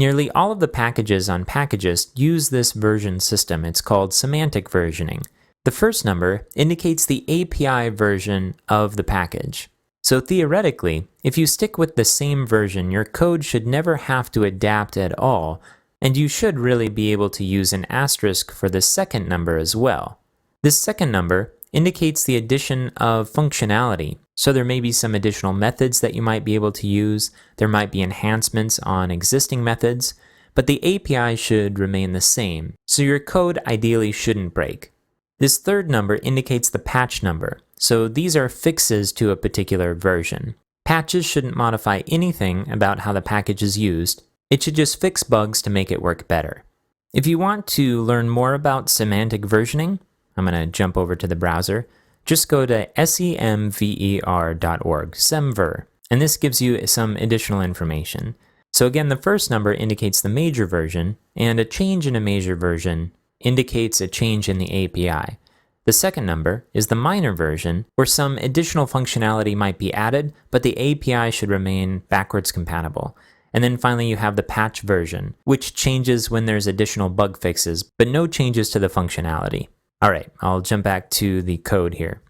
Nearly all of the packages on Packagist use this version system. It's called semantic versioning. The first number indicates the API version of the package. So theoretically, if you stick with the same version, your code should never have to adapt at all, and you should really be able to use an asterisk for the second number as well. This second number indicates the addition of functionality. So there may be some additional methods that you might be able to use, there might be enhancements on existing methods, but the API should remain the same, so your code ideally shouldn't break. This third number indicates the patch number, so these are fixes to a particular version. Patches shouldn't modify anything about how the package is used, it should just fix bugs to make it work better. If you want to learn more about semantic versioning, I'm going to jump over to the browser. Just go to semver.org, semver, and this gives you some additional information. So again, the first number indicates the major version, and a change in a major version indicates a change in the API. The second number is the minor version, where some additional functionality might be added, but the API should remain backwards compatible. And then finally you have the patch version, which changes when there's additional bug fixes, but no changes to the functionality. All right, I'll jump back to the code here.